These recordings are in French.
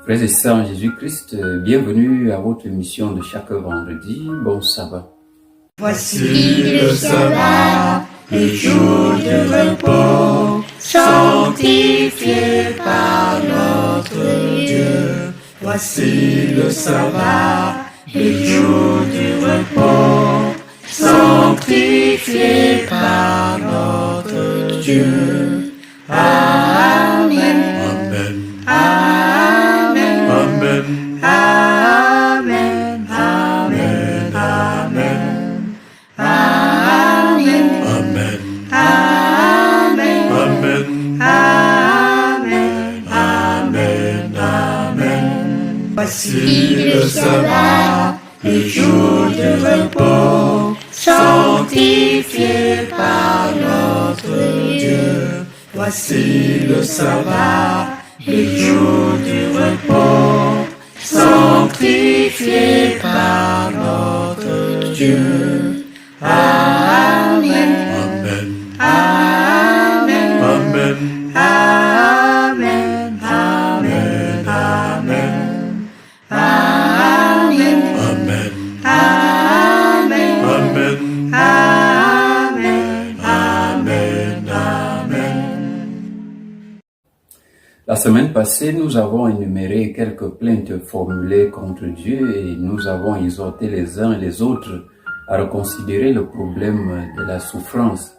Frères et sœurs en Jésus-Christ, bienvenue à votre émission de chaque vendredi. Bon sabbat. Voici le sabbat, le jour de repos, sanctifié par notre Dieu. Voici le sabbat, le jour du repos, sanctifié par notre Dieu. Amen. Amen. Amen. Amen. Amen. Amen. Amen. Amen. Amen. Amen. Amen. Amen. Amen. Voici le sabbat, le jour de repos, sanctifié par notre Dieu. Voici le sabbat, le jour du repos, sanctifié par notre Dieu. Amen. Amen. Amen. Amen. Amen. Amen. Amen. Amen. Amen. Amen. Amen. Amen. Amen. Amen. La semaine passée, nous avons énuméré quelques plaintes formulées contre Dieu et nous avons exhorté les uns et les autres à reconsidérer le problème de la souffrance,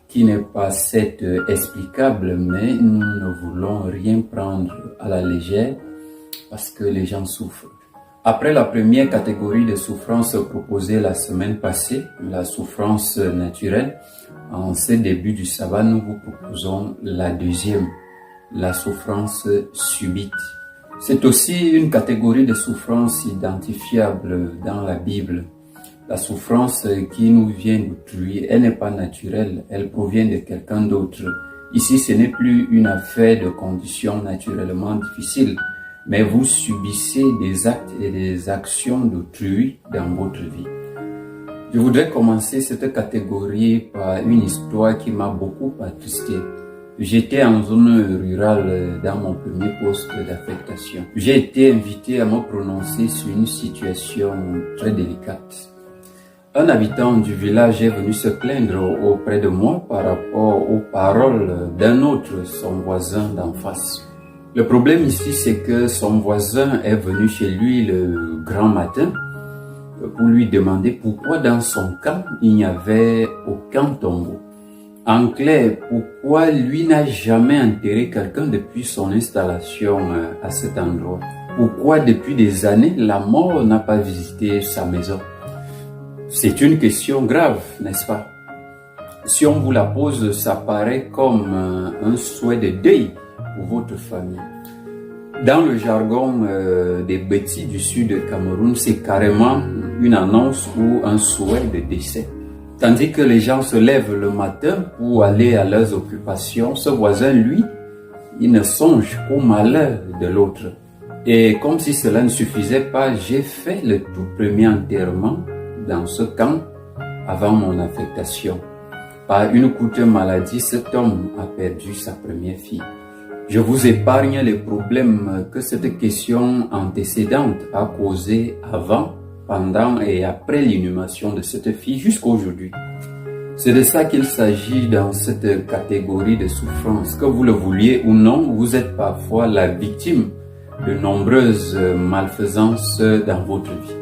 qui n'est pas certes explicable, mais nous ne voulons rien prendre à la légère parce que les gens souffrent. Après la première catégorie de souffrance proposée la semaine passée, la souffrance naturelle, en ce début du sabbat, nous vous proposons la deuxième, la souffrance subite. C'est aussi une catégorie de souffrance identifiable dans la Bible. La souffrance qui nous vient d'autrui, elle n'est pas naturelle, elle provient de quelqu'un d'autre. Ici, ce n'est plus une affaire de conditions naturellement difficiles, mais vous subissez des actes et des actions d'autrui dans votre vie. Je voudrais commencer cette catégorie par une histoire qui m'a beaucoup attristé. J'étais en zone rurale dans mon premier poste d'affectation. J'ai été invité à me prononcer sur une situation très délicate. Un habitant du village est venu se plaindre auprès de moi par rapport aux paroles d'un autre, son voisin d'en face. Le problème ici, c'est que son voisin est venu chez lui le grand matin pour lui demander pourquoi dans son camp il n'y avait aucun tombeau. En clair, pourquoi lui n'a jamais enterré quelqu'un depuis son installation à cet endroit? Pourquoi depuis des années la mort n'a pas visité sa maison? C'est une question grave, n'est-ce pas? Si on vous la pose, ça paraît comme un souhait de deuil pour votre famille. Dans le jargon des bêtis du sud de Cameroun, c'est carrément une annonce ou un souhait de décès. Tandis que les gens se lèvent le matin pour aller à leurs occupations, ce voisin, lui, il ne songe qu'au malheur de l'autre. Et comme si cela ne suffisait pas, j'ai fait le tout premier enterrement dans ce camp avant mon affectation. Par une courte maladie, cet homme a perdu sa première fille. Je vous épargne les problèmes que cette question antécédente a causé avant, pendant et après l'inhumation de cette fille jusqu'à aujourd'hui. C'est de ça qu'il s'agit dans cette catégorie de souffrance. Que vous le vouliez ou non, vous êtes parfois la victime de nombreuses malfaisances dans votre vie.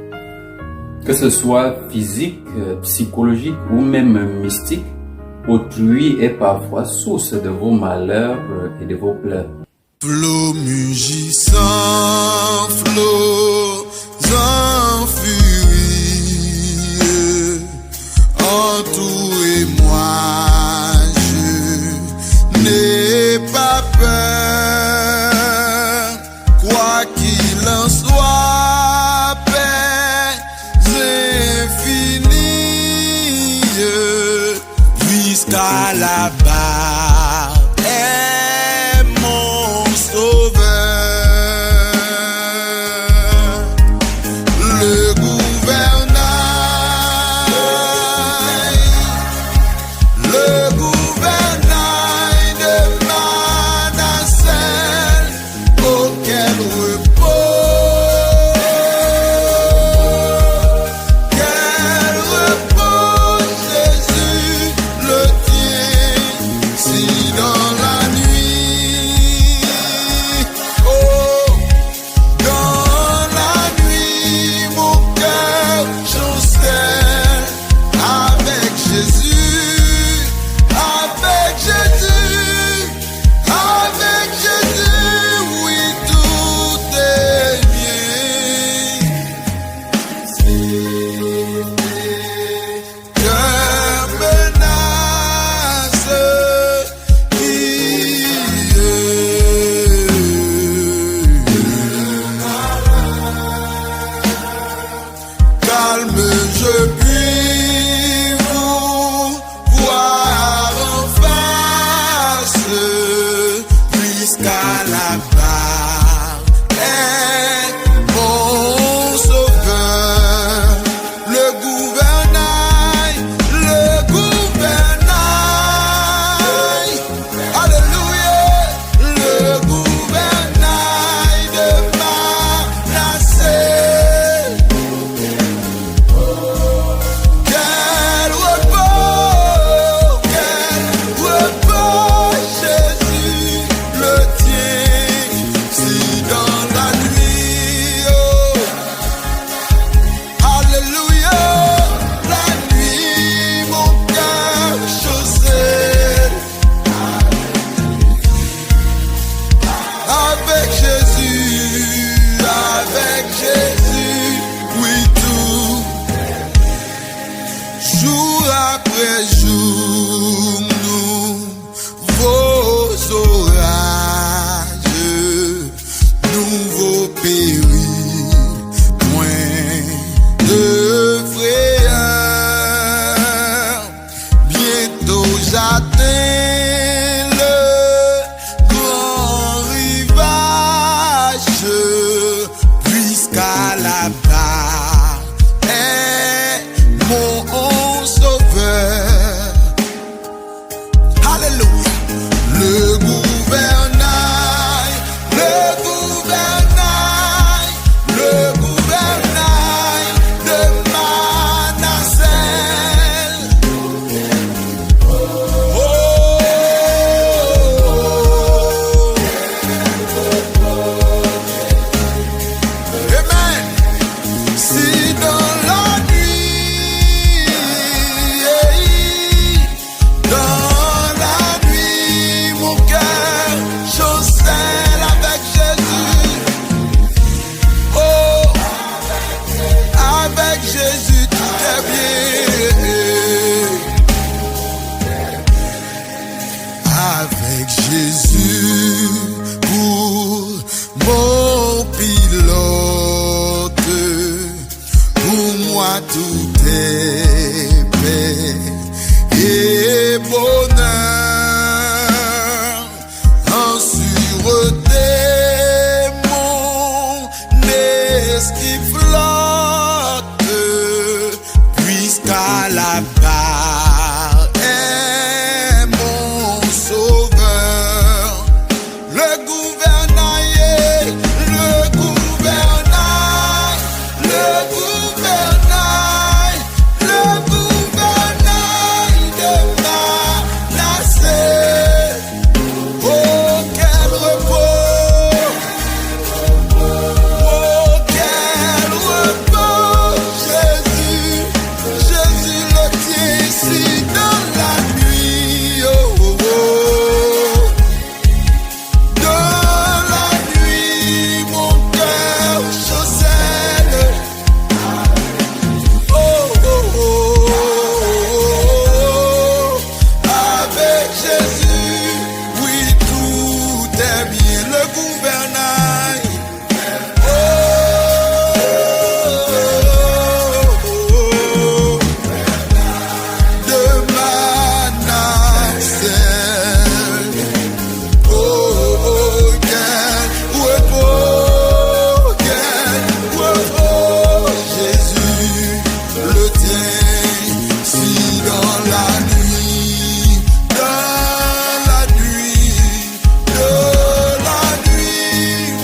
Que ce soit physique, psychologique ou même mystique, autrui est parfois source de vos malheurs et de vos pleurs. Flot mugissant, flot en furie, entourez-moi, je n'ai pas peur, quoi qu'il en soit, paix infinie, jusqu'à la barre est mon sauveur. Le gouvernail de Manasseh, auquel repos périr, point de frayeur. Bientôt j'atteins le grand rivage, puisqu'à la barre est mon sauveur. Alléluia. Le gouvernail, le gouvernail, le gouvernail de Manasseh. Oh, amen. Si dans la nuit, dans la nuit, mon cœur chancelle avec Jésus. Oh, avec Jésus tout est bien. Avec Jésus pour mon pilote, pour moi tout est paix et bonheur. En sûreté, mon esprit flotte, puisqu'à la barre est mon sauveur. Le gouvernail, le gouvernail, le gouvernail, le gouvernail de Manasseh. Oh, quel repos! Oh, quel repos! Jésus, Jésus le tient ici dans la nuit. Oh, oh, oh. Dans la nuit, mon cœur chancelle. Oh, oh, oh, oh. Avec Jésus, oui, tout est bien. Le gouvernail. Oh, oh, oh. De Manasseh. Oh, oh, quel repos, Jésus le tient si dans la nuit,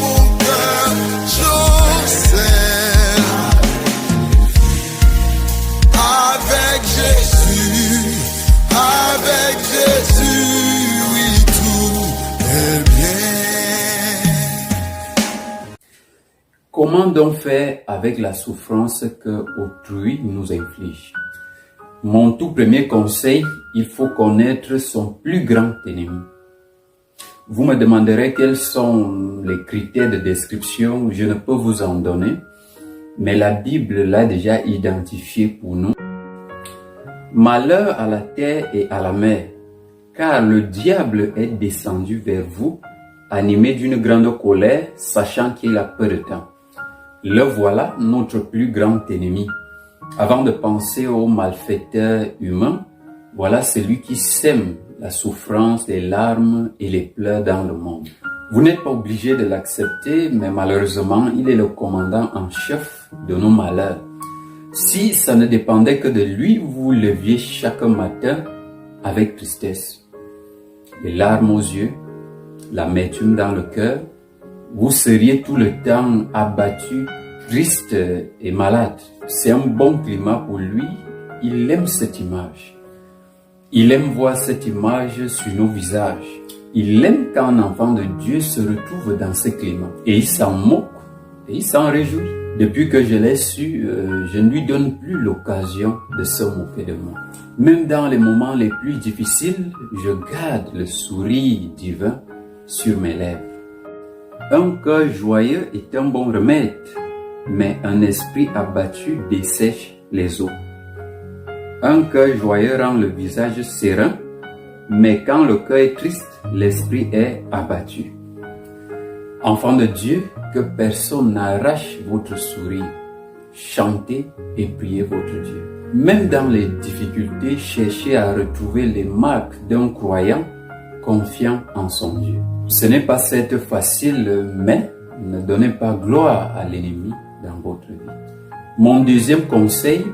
mon cœur chancelle. Avec Jésus, oui, tout est bien. Comment donc faire avec la souffrance que autrui nous inflige? Mon tout premier conseil, il faut connaître son plus grand ennemi. Vous me demanderez quels sont les critères de description, je ne peux vous en donner, mais la Bible l'a déjà identifié pour nous. Malheur à la terre et à la mer, car le diable est descendu vers vous, animé d'une grande colère, sachant qu'il a peu de temps. Le voilà notre plus grand ennemi. Avant de penser aux malfaiteurs humains, voilà celui qui sème la souffrance, les larmes et les pleurs dans le monde. Vous n'êtes pas obligé de l'accepter, mais malheureusement, il est le commandant en chef de nos malheurs. Si ça ne dépendait que de lui, vous leviez chaque matin avec tristesse, les larmes aux yeux, l'amertume dans le cœur, vous seriez tout le temps abattu, triste et malade. C'est un bon climat pour lui, il aime cette image. Il aime voir cette image sur nos visages. Il aime quand un enfant de Dieu se retrouve dans ce climat. Et il s'en moque, et il s'en réjouit. Depuis que je l'ai su, je ne lui donne plus l'occasion de se moquer de moi. Même dans les moments les plus difficiles, je garde le sourire divin sur mes lèvres. Un cœur joyeux est un bon remède, mais un esprit abattu dessèche les eaux. Un cœur joyeux rend le visage serein, mais quand le cœur est triste, l'esprit est abattu. Enfant de Dieu, que personne n'arrache votre sourire. Chantez et priez votre Dieu. Même dans les difficultés, cherchez à retrouver les marques d'un croyant confiant en son Dieu. Ce n'est pas certes facile, mais ne donnez pas gloire à l'ennemi dans votre vie. Mon deuxième conseil,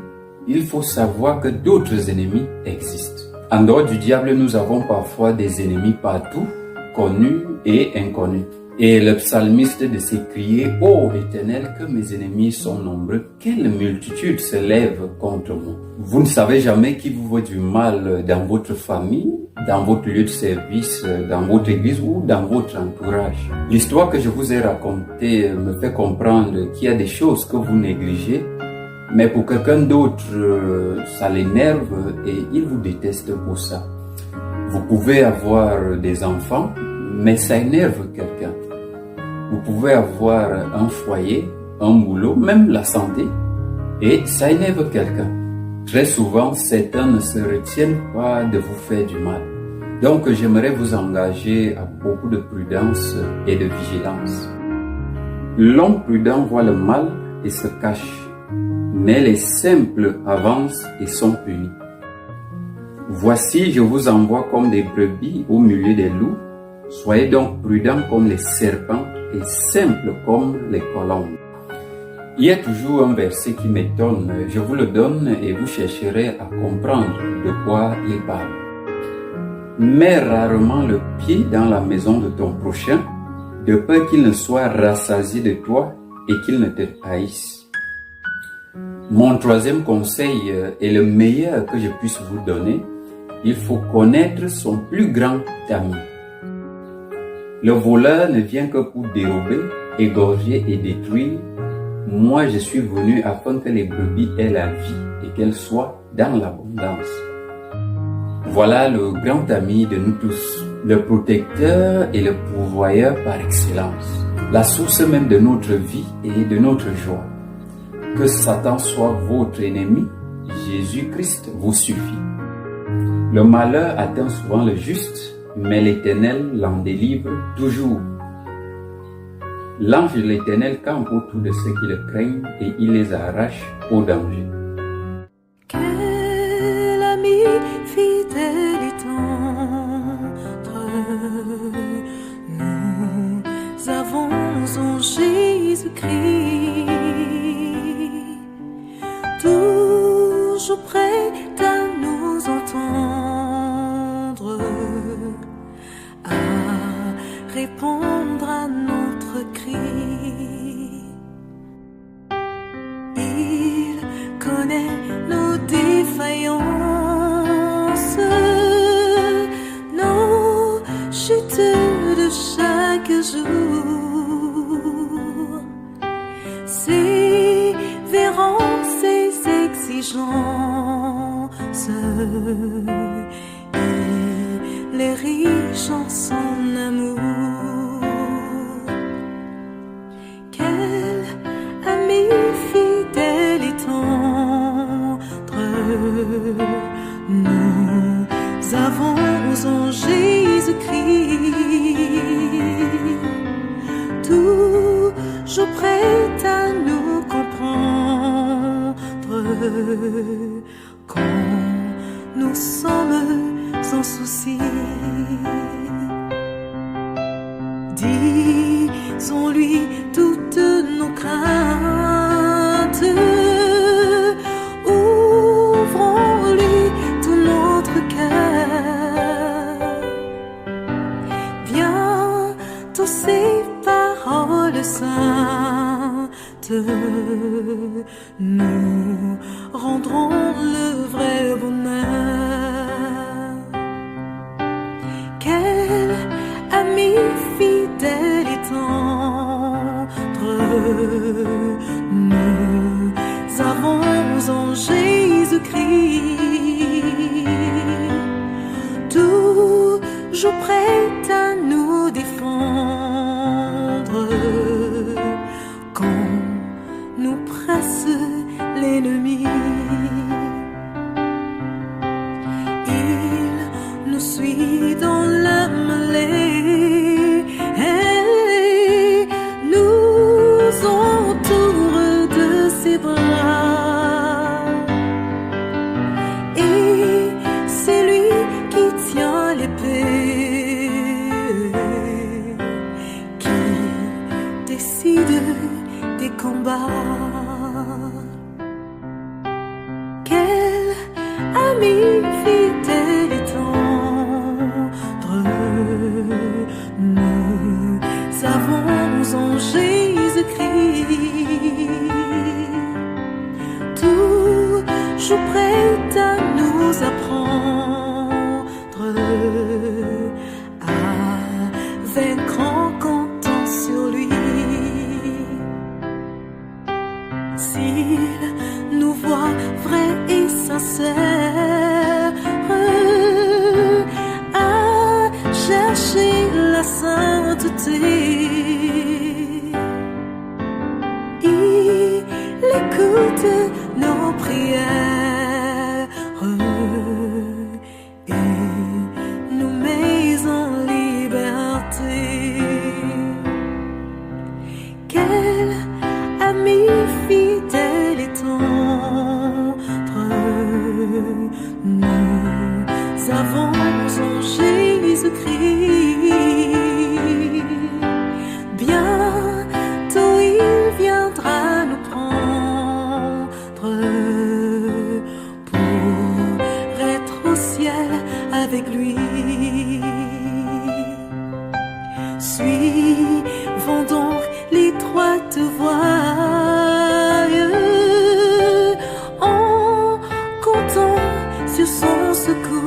il faut savoir que d'autres ennemis existent. En dehors du diable, nous avons parfois des ennemis partout, connus et inconnus. Et le psalmiste de s'écrier, « Ô Éternel, que mes ennemis sont nombreux, quelle multitude se lève contre moi. » Vous ne savez jamais qui vous veut du mal dans votre famille, dans votre lieu de service, dans votre église ou dans votre entourage. L'histoire que je vous ai racontée me fait comprendre qu'il y a des choses que vous négligez, mais pour quelqu'un d'autre, ça l'énerve et il vous déteste pour ça. Vous pouvez avoir des enfants, mais ça énerve quelqu'un. Vous pouvez avoir un foyer, un boulot, même la santé, et ça énerve quelqu'un. Très souvent, certains ne se retiennent pas de vous faire du mal. Donc, j'aimerais vous engager à beaucoup de prudence et de vigilance. L'homme prudent voit le mal et se cache, mais les simples avancent et sont punis. Voici, je vous envoie comme des brebis au milieu des loups. Soyez donc prudents comme les serpents et simples comme les colombes. Il y a toujours un verset qui m'étonne, je vous le donne et vous chercherez à comprendre de quoi il parle. Mets rarement le pied dans la maison de ton prochain, de peur qu'il ne soit rassasié de toi et qu'il ne te haïsse. Mon troisième conseil est le meilleur que je puisse vous donner. Il faut connaître son plus grand ami. Le voleur ne vient que pour dérober, égorger et détruire. Moi, je suis venu afin que les brebis aient la vie et qu'elles soient dans l'abondance. Voilà le grand ami de nous tous, le protecteur et le pourvoyeur par excellence, la source même de notre vie et de notre joie. Que Satan soit votre ennemi, Jésus-Christ vous suffit. Le malheur atteint souvent le juste, mais l'Éternel l'en délivre toujours. L'ange de l'Éternel campe autour de ceux qui le craignent et il les arrache au danger. Quel ami fidèle et tendre nous avons en Jésus-Christ, toujours prêt à nous entendre, à répondre à notre cri. Il connaît nos défaillances, nos chutes de chaque jour, sévérant ses exigences. Il est riche en son amour. Quel ami fidèle et tendre nous avons en Jésus-Christ, toujours prêt à nous comprendre quand nous sommes sans souci. Disons-lui toutes nos craintes, ouvrons-lui tout notre cœur. Bientôt ces paroles saintes nous rendront le vrai bonheur. Quel ami fidèle et tendre nous avons en Jésus-Christ, toujours prêt à nous défendre quand nous presse l'ennemi. décide des combats. Quel ami fidèle et tendre, nous avons en Jésus-Christ, toujours prêt à nous apprendre à vaincre en comptant sur lui. S'il nous voit vrais et sincères à chercher la sainteté, il écoute nos prières et nous met en liberté. Quel ami fidèle et tendre, nous avons en Jésus-Christ. Bientôt il viendra nous prendre pour être au ciel avec lui. Suivons donc l'étroite voie en comptant sur son secours.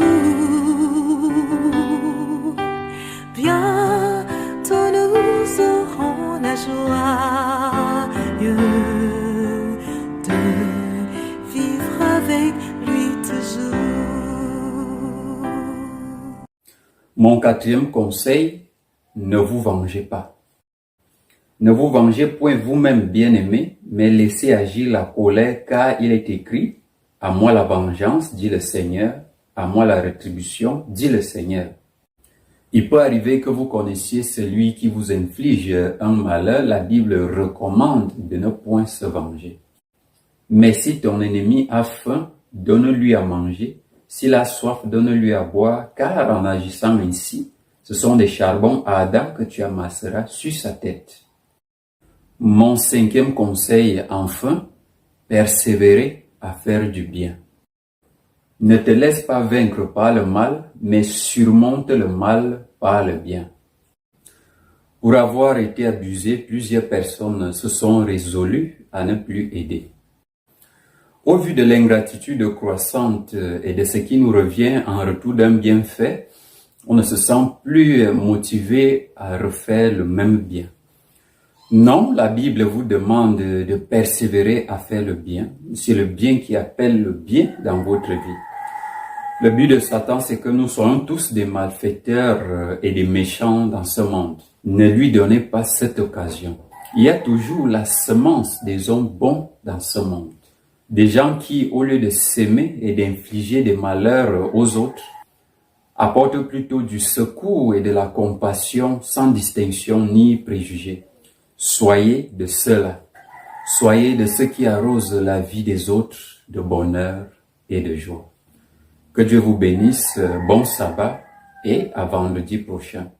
Bientôt nous aurons la joie de vivre avec lui toujours. Mon quatrième conseil, ne vous vengez pas. Ne vous vengez point vous-même, bien-aimés, mais laissez agir la colère, car il est écrit, « À moi la vengeance, dit le Seigneur, à moi la rétribution, dit le Seigneur. » Il peut arriver que vous connaissiez celui qui vous inflige un malheur. La Bible recommande de ne point se venger. Mais si ton ennemi a faim, donne-lui à manger. S'il a soif, donne-lui à boire, car en agissant ainsi, ce sont des charbons ardents que tu amasseras sur sa tête. Mon cinquième conseil, enfin, persévérer à faire du bien. Ne te laisse pas vaincre par le mal, mais surmonte le mal par le bien. Pour avoir été abusé, plusieurs personnes se sont résolues à ne plus aider. Au vu de l'ingratitude croissante et de ce qui nous revient en retour d'un bienfait, on ne se sent plus motivé à refaire le même bien. Non, la Bible vous demande de persévérer à faire le bien. C'est le bien qui appelle le bien dans votre vie. Le but de Satan, c'est que nous soyons tous des malfaiteurs et des méchants dans ce monde. Ne lui donnez pas cette occasion. Il y a toujours la semence des hommes bons dans ce monde. Des gens qui, au lieu de s'aimer et d'infliger des malheurs aux autres, apportent plutôt du secours et de la compassion sans distinction ni préjugés. Soyez de ceux-là. Soyez de ceux qui arrosent la vie des autres de bonheur et de joie. Que Dieu vous bénisse, bon sabbat et à vendredi prochain.